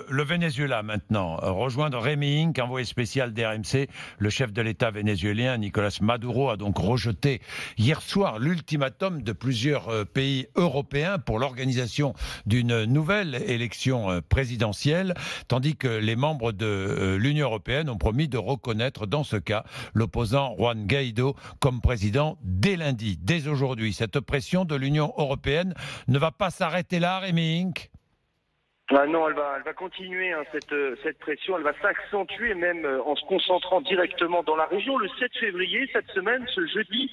Le Venezuela maintenant. Rejoindre Rémi Inc, envoyé spécial d'RMC. Le chef de l'État vénézuélien, Nicolas Maduro, a donc rejeté hier soir l'ultimatum de plusieurs pays européens pour l'organisation d'une nouvelle élection présidentielle, tandis que les membres de l'Union européenne ont promis de reconnaître dans ce cas l'opposant Juan Guaidó comme président dès lundi, dès aujourd'hui. Cette pression de l'Union européenne ne va pas s'arrêter là, Rémi Inc. Ah non, elle va continuer cette pression, elle va s'accentuer même en se concentrant directement dans la région. Le 7 février, cette semaine, ce jeudi,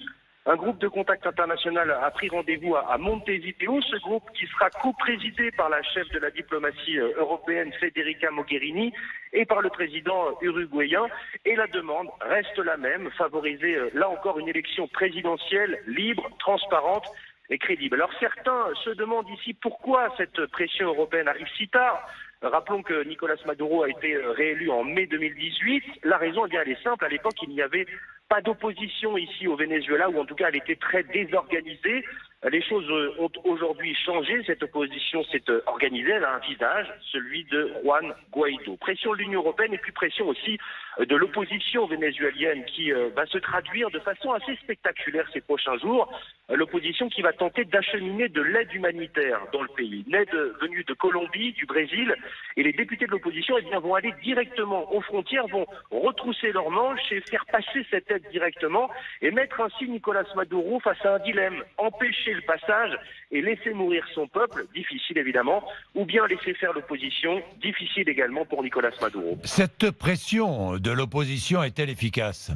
un groupe de contact international a pris rendez-vous à Montevideo. Ce groupe qui sera co-présidé par la chef de la diplomatie européenne, Federica Mogherini, et par le président uruguayen. Et la demande reste la même, favoriser là encore une élection présidentielle libre, transparente et crédible. Alors certains se demandent ici pourquoi cette pression européenne arrive si tard. Rappelons que Nicolas Maduro a été réélu en mai 2018. La raison, eh bien, elle est simple. À l'époque, il n'y avait pas d'opposition ici au Venezuela, ou en tout cas, elle était très désorganisée. Les choses ont aujourd'hui changé. Cette opposition s'est organisée. Elle a un visage, celui de Juan Guaidó. Pression de l'Union européenne et puis pression aussi de l'opposition vénézuélienne qui va se traduire de façon assez spectaculaire ces prochains jours. L'opposition qui va tenter d'acheminer de l'aide humanitaire dans le pays. Une aide venue de Colombie, du Brésil. Et les députés de l'opposition, eh bien, vont aller directement aux frontières, vont retrousser leurs manches et faire passer cette aide directement et mettre ainsi Nicolas Maduro face à un dilemme. Empêcher le passage et laisser mourir son peuple, difficile évidemment, ou bien laisser faire l'opposition, difficile également pour Nicolas Maduro. Cette pression de l'opposition est-elle efficace,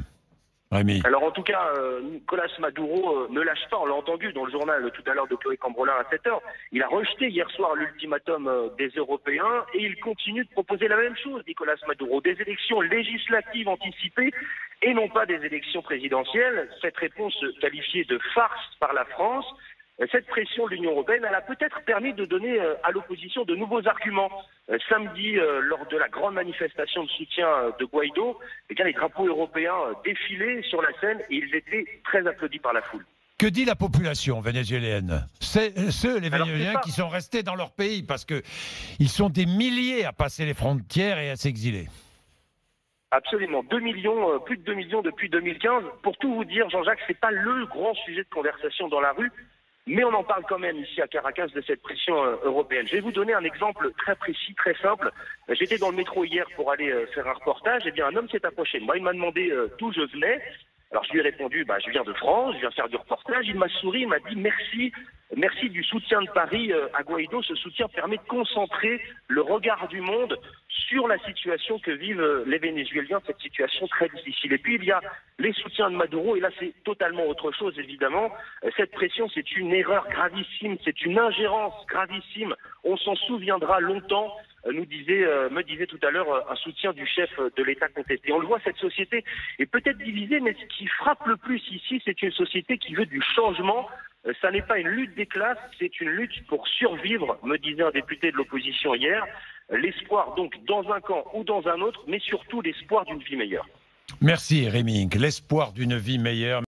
Rémi? Alors en tout cas, Nicolas Maduro ne lâche pas, on l'a entendu dans le journal tout à l'heure de Chloé Cambrolin à 7h, il a rejeté hier soir l'ultimatum des Européens et il continue de proposer la même chose, Nicolas Maduro, des élections législatives anticipées et non pas des élections présidentielles. Cette réponse qualifiée de farce par la France, cette pression de l'Union européenne, elle a peut-être permis de donner à l'opposition de nouveaux arguments. Samedi, lors de la grande manifestation de soutien de Guaidó, eh bien, les drapeaux européens défilaient sur la scène et ils étaient très applaudis par la foule. Que dit la population vénézuélienne? C'est ceux, les Vénézuéliens, qui sont restés dans leur pays, parce qu'ils sont des milliers à passer les frontières et à s'exiler. Absolument, 2 millions, plus de 2 millions depuis 2015. Pour tout vous dire, Jean-Jacques, c'est pas le grand sujet de conversation dans la rue, mais on en parle quand même ici à Caracas de cette pression européenne. Je vais vous donner un exemple très précis, très simple. J'étais dans le métro hier pour aller faire un reportage. Eh bien, un homme s'est approché de moi. Il m'a demandé d'où je venais. Alors, je lui ai répondu, je viens de France, je viens faire du reportage. Il m'a souri, il m'a dit merci du soutien de Paris à Guaidó. Ce soutien permet de concentrer le regard du monde sur la situation que vivent les Vénézuéliens, cette situation très difficile. Et puis il y a les soutiens de Maduro, et là c'est totalement autre chose évidemment. Cette pression, c'est une erreur gravissime, c'est une ingérence gravissime. On s'en souviendra longtemps, me disait tout à l'heure un soutien du chef de l'État contesté. On le voit, cette société est peut-être divisée, mais ce qui frappe le plus ici, c'est une société qui veut du changement. Ça n'est pas une lutte des classes, c'est une lutte pour survivre, me disait un député de l'opposition hier. L'espoir donc dans un camp ou dans un autre, mais surtout l'espoir d'une vie meilleure. Merci Rémi Inc. L'espoir d'une vie meilleure.